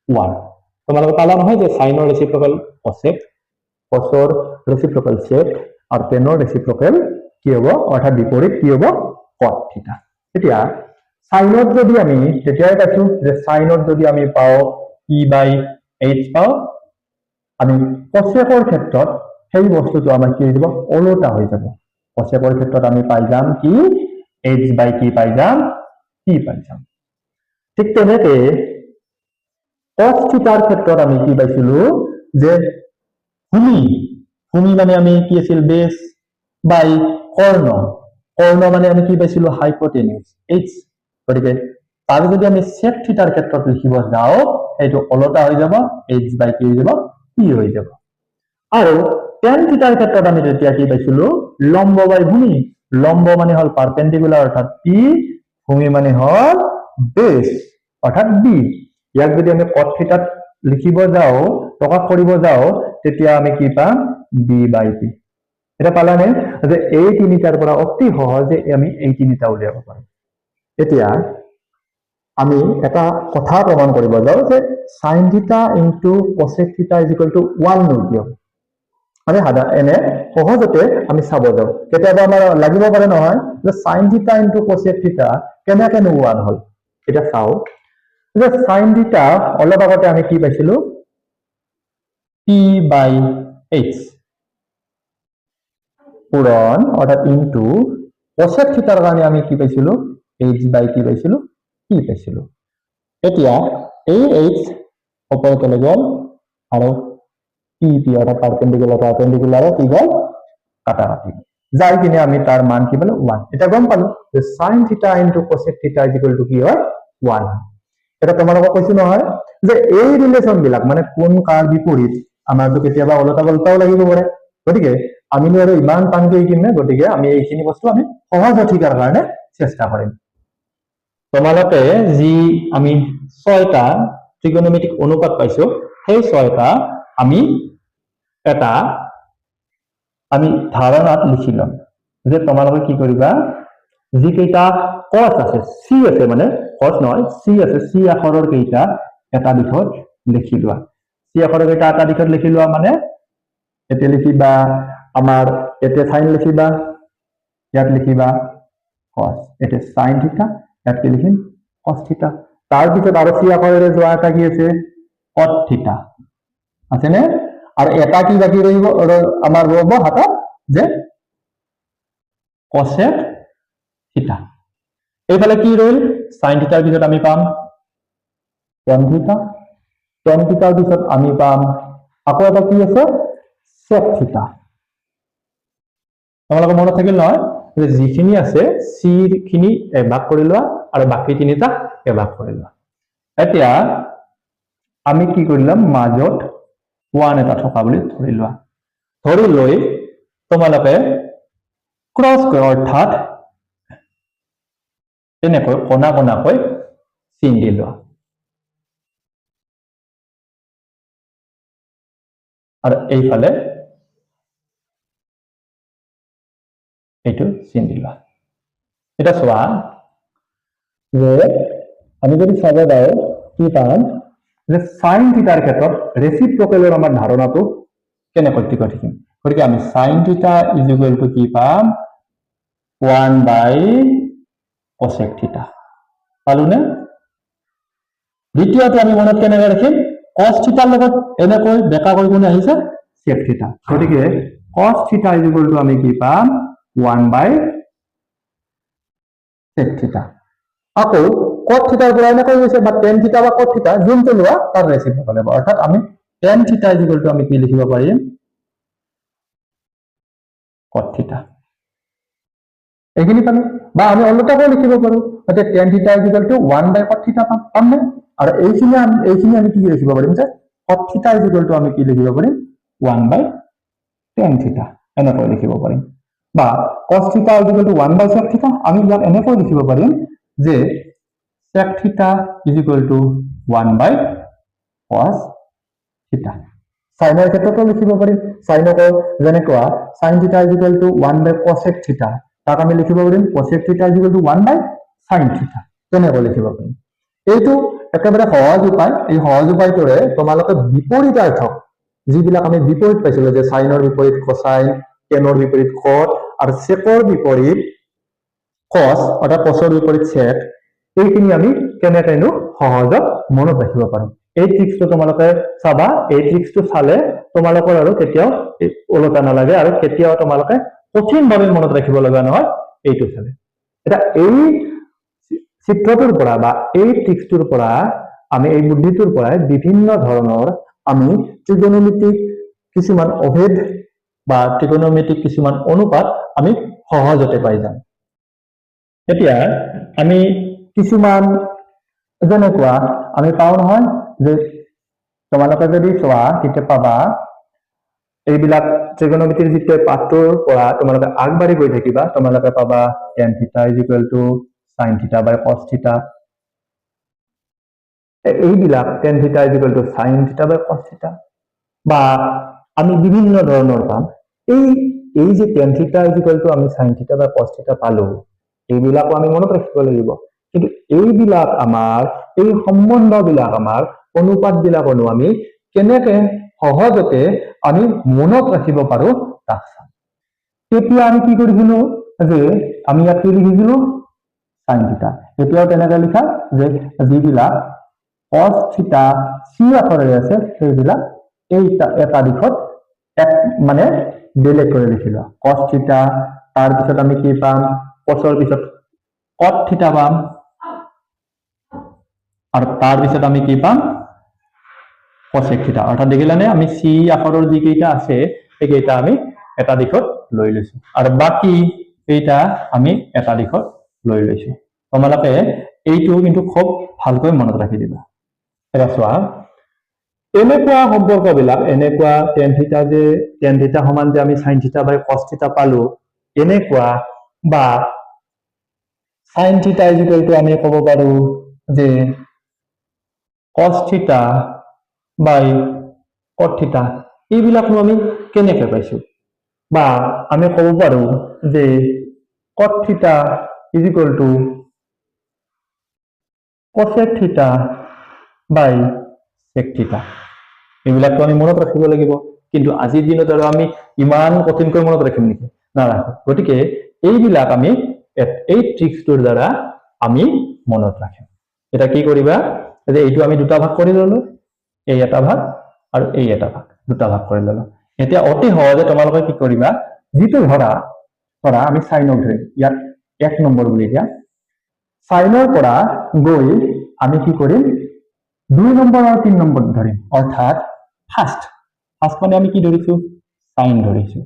1 তোমালোকে পালা নহয় যে সাইনৰ ৰেচিপ্ৰকেল cosec cosৰ ৰেচিপ্ৰকেল sec আৰু tanৰ ৰেচিপ্ৰকেল কি হ'ব অৰ্থাৎ বিপৰীত কি হ'ব cot থিটা এতিয়া সাইনত যদি আমি তেতিয়াই পাইছো যে সাইনত যদি আমি পাও p by h পাও আমি cosecৰ ক্ষেত্ৰত সেই বস্তুটো আমাৰ কি হৈ যাব ওলোটা হৈ যাব cosecৰ ক্ষেত্ৰত আমি পাই যাম কি h by কি পাই যাম p পাই যাম ঠিক তেনেকৈ cos থিটাৰ ক্ষেত্ৰত আমি কি পাইছিলো যে ভূমি মানে আমি কি আছিল বেস বাই কৰ্ণ মানে আমি কি পাইছিলো হাইপোটেনিউজ h গতিকে তাৰ যদি আমি sec থিটাৰ ক্ষেত্ৰত লিখিব যাও এইটো ওলোটা হৈ যাব h by কি হৈ যাব p হৈ যাব আৰু tan থিটাৰ ক্ষেত্ৰত আমি তেতিয়া কি পাইছিলো লম্ব বাই ভূমি লম্ব মানে হল পারপেন্ডিকুলার অর্থাৎ p ভূমি মানে হল বেস অর্থাৎ b ইয়াক যদি আমি cot থিটাত লিখিব যাও প্রকাশ কৰিব যাও তেতিয়া আমি কি পাম b by p এটা পালানে যে এই তিনিটাৰ পৰা অতি সহজে আমি এই তিনিটা উলিয়াব পাৰো এতিয়া আমি এটা কথা প্ৰমাণ কৰিব যাও যে sin থিটা * cosec থিটা = 1 নো কিয় আমি এনে সহজতে আমি চাব যাও কেতিয়াবা আমাৰ লাগিব পাৰে নহয় যে sin থিটা * cosec থিটা কেনেকৈ 1 হল এটা চাও যে sin থিটা অলপ আগতে আমি কি পাইছিলো p by h পূৰণ অৰ্থাৎ ইনটু cosec থিটাৰ কাৰণে আমি কি পাইছিলো h বাই কি পাইছিলো কি পাইছিলো এতিয়া এই h ওপৰত চলে গ'ল আৰু p অৰ্থাৎ পাৰপেন্ডিকুলাৰ কি গ'ল কাটাকাটি যাই কিনে আমি তাৰ মান কি পালো 1 এটা গম পালো যে sin থিটা ইনটু cosec থিটা ইকুৱেল টু কি হয় 1 এটা তোমালোকক কৈছো নহয় যে এই ৰিলেচন বিলাক মানে কোন কাৰ বিপৰীত আমাৰটো কেতিয়াবা ওলটা পাল্টাও লাগিব পাৰে গতিকে আমি আৰু ইমান টানকৈ কিনে গতিকে আমি এইখিনি বস্তু আমি সহজ ঠিকাৰ কাৰণে চেষ্টা কৰিম তোমালোকে যি আমি 6টা ত্ৰিকোণমিতিক অনুপাত পাইছো সেই 6টা আমি এটা আমি ধাৰণাত লিখি লম যে তোমালোকে কি কৰিবা যি কেইটা cos আছে c আছে মানে cos নহয় c আছে c আখৰৰ কেইটা এটা দিশত লিখি লোৱা c আখৰৰ কেইটা এটা দিশত লিখি লোৱা মানে এতে লিখিবা আমাৰ এতে sin লিখিবা ইয়াত লিখিবা cos এতে sin থিটা ইয়াত কি লিখিম cos থিটা তাৰ পিছত আৰু c আখৰেৰে যোৱা এটা কি আছে cot থিটা আছে নে আর এটা কি বাকি রইব আমার রব হাতে যে cosec থিটা এইফালে কি রইল sin থিটাৰ পিছত আমি পাম tan থিটাৰ পিছত আমি পাম আকৌ এটা কি আছে sec থিটা তোমালোকৰ মনত থাকিল নহয় যে যিখিনি আছে c খিনি ভাগ কৰি লোৱা আৰু বাকি তিনিটা ভাগ কৰি লোৱা এতিয়া আমি কি কৰিলাম মাজত 1 এটা থকা বুলি ধৰি লোৱা ধৰি লৈ তোমালোকে ক্ৰস কৰি অৰ্থাৎ এনেকৈ কোনা কোনাকৈ চিন দি লোৱা আৰু এইফালে এইটো চিন দি লোৱা এটা চোৱা যে আমি যদি চাব যাওঁ কি পাম যে sin থিটাৰ ক্ষেত্ৰত ৰেচিপ্ৰকেলৰ আমাৰ ধাৰণাটো কেনেকৈ ঠিক কৰিম গতিকে আমি sin থিটা ইজ ইকুৱেল টু কি পাম 1 বাই cosec থিটা পালোনে দ্বিতীয়টো আমি মনত কেনেকৈ ৰাখিম cos থিটাৰ লগত এনেকৈ বেকা কৰি কোনে আহিছে sec থিটা গতিকে cos theta is equal two আমি কি পাম 1 বাই sec থিটা আকৌ cot থিটাৰ পৰা এনেকৈ গৈছে বা tan থিটা বা cot থিটা যোনটো লোৱা তাৰ ৰেচিপ্ৰকেল হ'ব অৰ্থাৎ আমি tan theta is equal two আমি কি লিখিব পাৰিম cot থিটা এইখিনি পালো বা আমি ওলটাকৈ লিখিব পাৰো অৰ্থাৎ tan theta is equal to 1 by cot theta পাম নে আৰু এইখিনি আমি কি লিখিব পাৰিম যে cot থিটা ইজ ইকুৱেল টু আমি কি লিখিব পাৰিম 1 বাই tan থিটা এনেকৈ লিখিব পাৰিম বা cos theta is equal to 1 by sec theta আমি ইয়াত এনেকৈ লিখিব পাৰিম যে sec theta is equal to 1 by cos theta. Sin er ক্ষেত্ৰতো লিখিব পাৰিম sin ক যেনেকুৱা sin theta is equal to 1 by cosec theta তাক আমি লিখিব পাৰিম cosec theta is equal to 1 by sin theta তেনেকৈ লিখিব পাৰিম এইটো একেবাৰে সহজ উপায় এই সহজ উপায়টোৰে তোমালোকে বিপৰীতাৰ্থক যিবিলাক আমি বিপৰীত পাইছিলো যে sin ৰ বিপৰীত cosine tan ৰ বিপৰীত cot আৰু sec ৰ বিপৰীত cos অৰ্থাৎ cos ৰ বিপৰীত sec এইখিনি আমি কেনেকৈনো সহজত মনত ৰাখিব পাৰো এই ট্ৰিক্সটো তোমালোকে চাবা এই ট্ৰিক্সটো চালে তোমালোকৰ আৰু কেতিয়াও ওলটা নালাগে আৰু কেতিয়াও তোমালোকে কঠিনভাৱে মনত ৰাখিব লগা নহয় এইটো চালে এটা এই চিত্ৰটোৰ পৰা বা এই ট্ৰিক্সটোৰ পৰা আমি এই বুদ্ধিটোৰ পৰা বিভিন্ন ধৰণৰ আমি ত্ৰিকোণমিতিক কিছুমান অভেদ বা ত্ৰিকোণমিতিক কিছুমান অনুপাত আমি সহজতে পাই যাম এতিয়া আমি কিছুমান যেনেকুৱা আমি পাও নহয় যে তোমালোকে যদি চোৱা তেতিয়া পাবা এইবিলাক ত্ৰিকোণমিতিৰ যিটো পাঠটোৰ পৰা তোমালোকে আগবাঢ়ি গৈ থাকিবা তোমালোকে পাবা tan theta is equal to sin theta by cos theta এইবিলাক tan theta is equal to sin theta by cos theta বা আমি বিভিন্ন ধৰণৰ পাম এই যে tan theta is equal to আমি sin theta by cos theta পালো এইবিলাকো আমি মনত ৰাখিব লাগিব কিন্তু এইবিলাক আমাৰ এই সম্বন্ধবিলাক আমাৰ অনুপাতবিলাকনো আমি কেনেকৈ সহজতে আমি মনত ৰাখিব পাৰো তাক চাম এতিয়া আমি কি কৰিছিলো যে আমি ইয়াত কি লিখিছিলো sin থিটা এতিয়াও তেনেকৈ লিখা যে যিবিলাক cos থিটা c আখৰেৰে আছে সেইবিলাক এই এটা দিশত এক মানে ডিলিট কৰি লিখিলো cos থিটা তাৰ পিছত আমি কি পাম cosৰ পিছত cot থিটা পাম আৰু তাৰ পিছত আমি কি পাম cosec থিটা অৰ্থাৎ দেখিলানে আমি c আখৰৰ যি কেইটা আছে এই কেইটা আমি এটা দিশত লৈ লৈছো আৰু বাকি কেইটা আমি এটা দিশত লৈ লৈছো তোমালোকে এইটো কিন্তু খুব ভালকৈ মনত ৰাখি দিবা এটা চোৱা এনেকুৱা সম্পৰ্কবিলাক এনেকুৱা tan থিটা যে tan থিটা সমান যে আমি sin থিটা বাই cos থিটা পালো এনেকুৱা বা sin থিটা ইকুৱেল টু আমি ক'ব পাৰো যে cos থিটা বাই cot থিটা এইবিলাকনো আমি কেনেকৈ পাইছো বা আমি ক'ব পাৰো যে cot থিটা ইকুৱেল টু cosec থিটা বাই sec থিটা এইবিলাকটো আমি মনত ৰাখিব লাগিব কিন্তু আজিৰ দিনত আৰু আমি ইমান কঠিনকৈ মনত ৰাখিম নেকি নাৰাখো গতিকে এইবিলাক আমি এই ট্ৰিক্সটোৰ দ্বাৰা আমি মনত ৰাখিম এটা কি কৰিবা যে এইটো আমি দুটা ভাগ কৰি ললো এই এটা ভাগ আৰু এই এটা ভাগ দুটা ভাগ কৰি ললো এতিয়া অতি সহজে তোমালোকে কি কৰিবা যিটো ধৰা আমি সাইনক ধৰিম ইয়াত 1 নম্বৰ বুলি দিয়া সাইনৰ পৰা গৈ আমি কি কৰিম 2 নম্বৰ আৰু 3 নম্বৰ ধৰিম অৰ্থাৎ ফাৰ্স্ট মানে আমি কি ধৰিছো সাইন ধৰিছো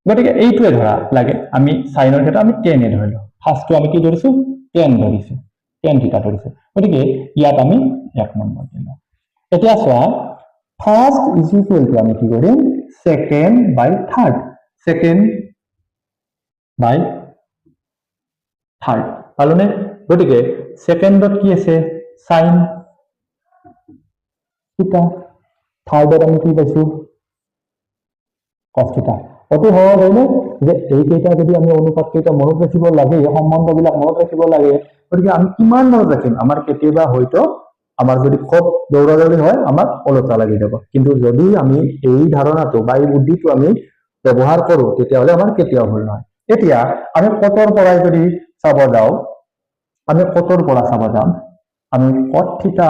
গতিকে এইটোৱে ধৰা লাগে আমি সাইনৰ ক্ষেত্ৰত আমি tan এ ধৰিলো ফাৰ্স্টটো আমি কি ধৰিছো tan ধৰিছো tan থিটা ধৰিছো গতিকে ইয়াত আমি 1 নম্বৰ দিলো এতিয়া চোৱা ফাৰ্স্ট ইজ ইকুৱেল টু আমি কি কৰিম সেকেন্ড বাই থার্ড সেকেন্ড বাই থার্ড পালোনে গতিকে সেকেন্ডত কি আছে সাইন থিটা থার্ডত আমি কি পাইছো cos থিটা অতি সহজ হয়নে যে এই কেইটা যদি আমি অনুপাত কেইটা মনত ৰাখিব লাগে সম্বন্ধবিলাক মনত ৰাখিব লাগে গতিকে আমি কিমান মনত ৰাখিম আমাৰ কেতিয়াবা হয়তো আমাৰ যদি খুব দৌৰাদৌৰি হয় আমাৰ অলতা লাগি যাব কিন্তু যদি আমি এই ধাৰণাটো বা এই বুদ্ধিটো আমি ব্যৱহাৰ কৰো তেতিয়াহলে আমাৰ কেতিয়াও ভুল নহয় এতিয়া আমি কতৰ পৰা যদি চাব যাওঁ আমি কতৰ পৰা চাব যাম আমি cot থিটা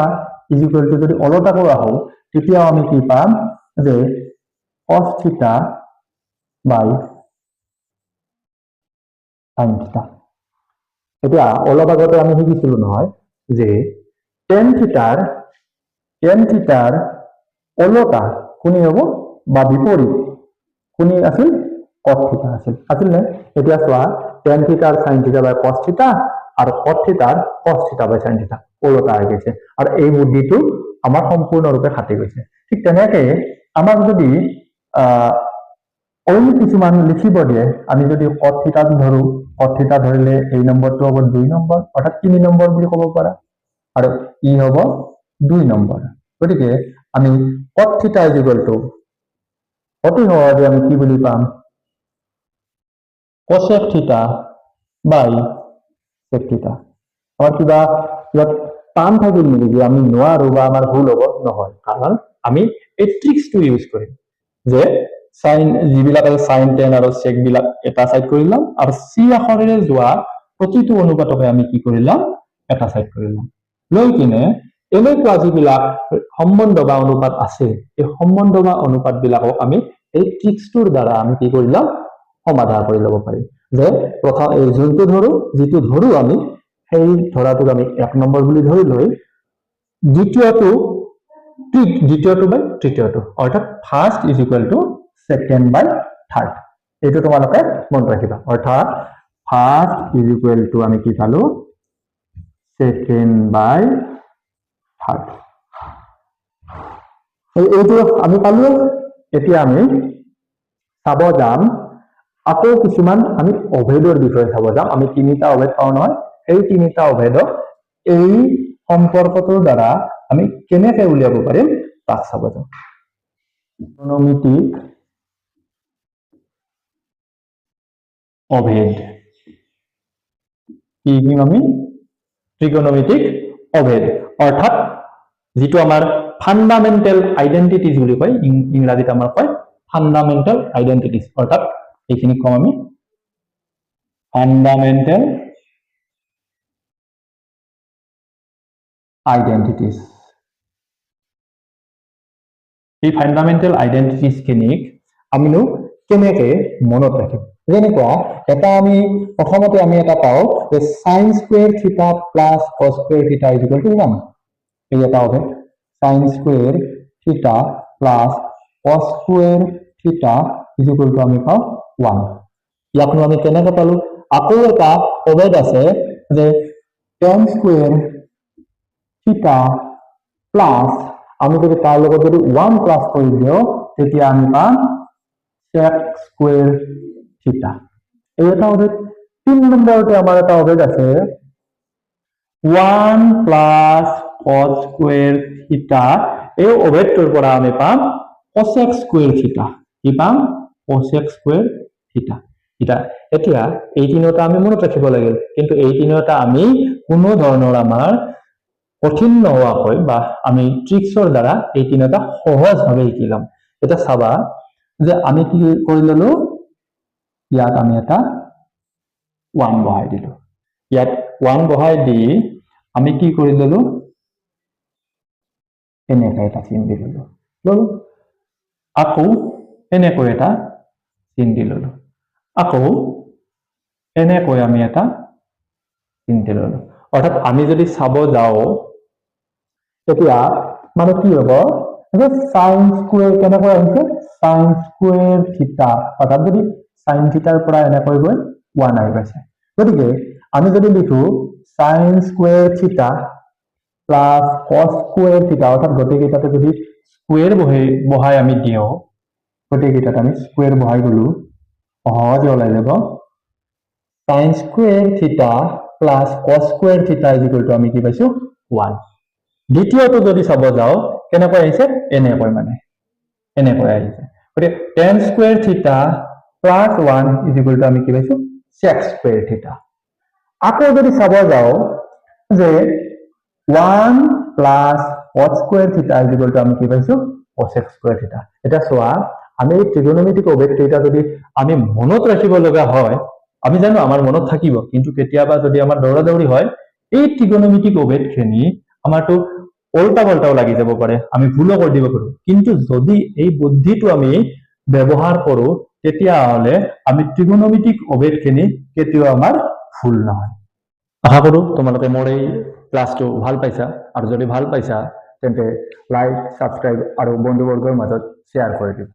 ইজ ইকুৱেল টু যদি অলতা কৰা হও তেতিয়াও আমি কি পাম যে cos থিটা বাই sin থিটা এতিয়া অলপ আগতে আমি শিকিছিলো নহয় যে tan থিটাৰ অলতা কোনি হ'ব বা বিপৰীত কোনি আছিল cot থিটা আছিল নে এতিয়া চোৱা tan থিটাৰ sin থিটা বাই cos থিটা আৰু cot থিটাৰ cos থিটা বাই sin থিটা অলতা হৈ গৈছে আৰু এই বুদ্ধিটো আমাৰ সম্পূৰ্ণৰূপে খাটি গৈছে ঠিক তেনেকৈ আমাক যদি অন্য কিছুমান লিখিব দিয়ে আমি যদি cot থিটা ধৰো cot থিটা ধৰিলে এই নম্বৰটো হ'ব 2 নম্বৰ অৰ্থাৎ 3 নম্বৰ বুলি ক'ব পাৰা আৰু ই হ'ব 2 নম্বৰ গতিকে আমি cot থিটা ইজ ইকুৱেল টু অতি সহজে আমি কি বুলি পাম cosec থিটা বাই sec থিটা আমাৰ কিবা টান থাকিল নেকি যে আমি নোৱাৰো বা আমাৰ ভুল হ'ব নহয় কাৰণ আমি এই ট্ৰিক্সটো ইউজ কৰিম যে সাইন যিবিলাক আছে সাইন tan আৰু sec বিলাক এটা সাইড কৰিলাম আৰু c আখৰেৰে যোৱা প্ৰতিটো অনুপাতকে আমি কি কৰিলাম এটা সাইড কৰিলাম লৈ কিনে এনেকুৱা যিবিলাক সম্বন্ধ বা অনুপাত আছে এই সম্বন্ধ বা অনুপাত বিলাকক আমি এই ট্ৰিক্সটোৰ দ্বাৰা আমি কি কৰিলাম সমাধান কৰি ল'ব পাৰিম যে প্ৰথম এই যোনটো ধৰো যিটো ধৰো আমি সেই ধৰাটোক আমি 1 নম্বৰ বুলি ধৰি লৈ দ্বিতীয়টো বাই তৃতীয়টো অৰ্থাৎ first is equal to second by third এইটো তোমালোকে মনত ৰাখিবা অৰ্থাৎ ফাৰ্স্ট ইজ ইকুৱেল টু আমি কি পালো সেকেন্ড বাই থার্ড এইটো আমি পালো এতিয়া আমি চাব যাম আকৌ কিছুমান আমি অভেদৰ বিষয়ে চাব যাম আমি তিনিটা অভেদ পাও নহয় এই তিনিটা অভেদক এই সম্পৰ্কটোৰ দ্বাৰা আমি কেনেকৈ উলিয়াব পাৰিম তাক চাব যাম ত্ৰিকোণমিতিক অভেদ কি কি আমি ত্ৰিকোণমিতিক অভেদ অৰ্থাৎ যেটো আমাৰ ফান্ডামেন্টাল আইডেন্টিটিজ বুলি কয় ইংৰাজীত আমাৰ কয় ফান্ডামেন্টাল আইডেন্টিটিজ অৰ্থাৎ এইখিনি কম আমি ফান্ডামেন্টাল আইডেন্টিটিজ এই ফান্ডামেন্টাল আইডেন্টিটিজ খিনিক আমিনো কেনেকে মনত ৰাখিম যেনেকুৱা এটা আমি প্ৰথমতে আমি এটা পাওঁ যে sin square theta plus cos square theta is equal to 1 এই এটা হবে sin square theta plus cos square theta is equal to আমি পাওঁ 1 ইয়াকনো আমি কেনেকে পালো আকৌ এটা অভেদ আছে যে tan square theta plus আমি যদি তাৰ লগত যদি 1 প্লাস কৰি দিও তেতিয়া আমি পাম sec square theta এই এটা অভেদ 3 নম্বৰতে আমাৰ এটা অভেদ আছে 1 plus cos square theta এই অভেদটোৰ পৰা আমি পাম cosec square theta কি পাম cosec square theta এতিয়া এই তিনিটা আমি মনত ৰাখিব লাগিব কিন্তু এই তিনিটা আমি কোনো ধৰণৰ আমাৰ কঠিন নোহোৱাকৈ বা আমি ট্ৰিক্সৰ দ্বাৰা এই তিনিটা সহজভাৱে শিকিলাম এটা চাবা যে আমি কি কৰি ললো ইয়াত আমি এটা 1 বহাই দিলো ইয়াত 1 বহাই দি আমি কি কৰি ললো এনেকৈ এটা চিন দি ললো আকৌ এনেকৈ এটা চিন দি ললো আকৌ এনেকৈ আমি এটা চিন দি ললো অৰ্থাৎ আমি যদি চাব যাও তেতিয়া মানে কি হ'ব যে sin square কেনেকৈ আহিছে sin square theta অৰ্থাৎ যদি sin theta ৰ পৰা এনেকৈ গৈ 1 আহি পাইছে গতিকে আমি যদি লিখো sin square theta plus cos square theta অর্থাৎ গতিকেইটাতে যদি স্কয়ার বহাই আমি দিও গতিকেইটাতে আমি স্কয়ার বহাই গলো সহজে ওলাই যাব sin square theta plus cos square theta is equal to আমি কি পাইছো 1 দ্বিতীয়টো যদি চাব যাও কেনেকৈ আহিছে এনেকৈ মানে এনেকৈ আহিছে গতিকে tan square theta plus 1 is equal to আমি কি পাইছো sec square theta আকৌ যদি চাব যাও যে 1 plus cos square theta is equal to আমি কি পাইছো cosec square theta এটা সোয়া আমি ট্রিগোনোমেট্রিক অভেদ কেইটা যদি আমি মনত ৰাখিব লগা হয় আমি জানো আমাৰ মনত থাকিব কিন্তু কেতিয়াবা যদি আমাৰ দৌৰাদৌৰি হয় এই ট্ৰিগোনোমেট্ৰিক অভেদখিনি আমাৰটো উল্টা পাল্টাও লাগি যাব পাৰে আমি ভুলও কৰি দিব পাৰো কিন্তু যদি এই বুদ্ধিটো আমি ব্যৱহাৰ কৰো তেতিয়া হলে আমি ট্ৰিগোনোমেট্ৰিক অভেদখিনি কেতিয়াও আমাৰ ভুল নহয় আশা কৰো তোমালোকে মোৰ এই ক্লাসটো ভাল পাইছা আৰু যদি ভাল পাইছা তেন্তে লাইক সাবস্ক্ৰাইব আৰু বন্ধুবৰ্গৰ মাজত শেয়াৰ কৰি দিবা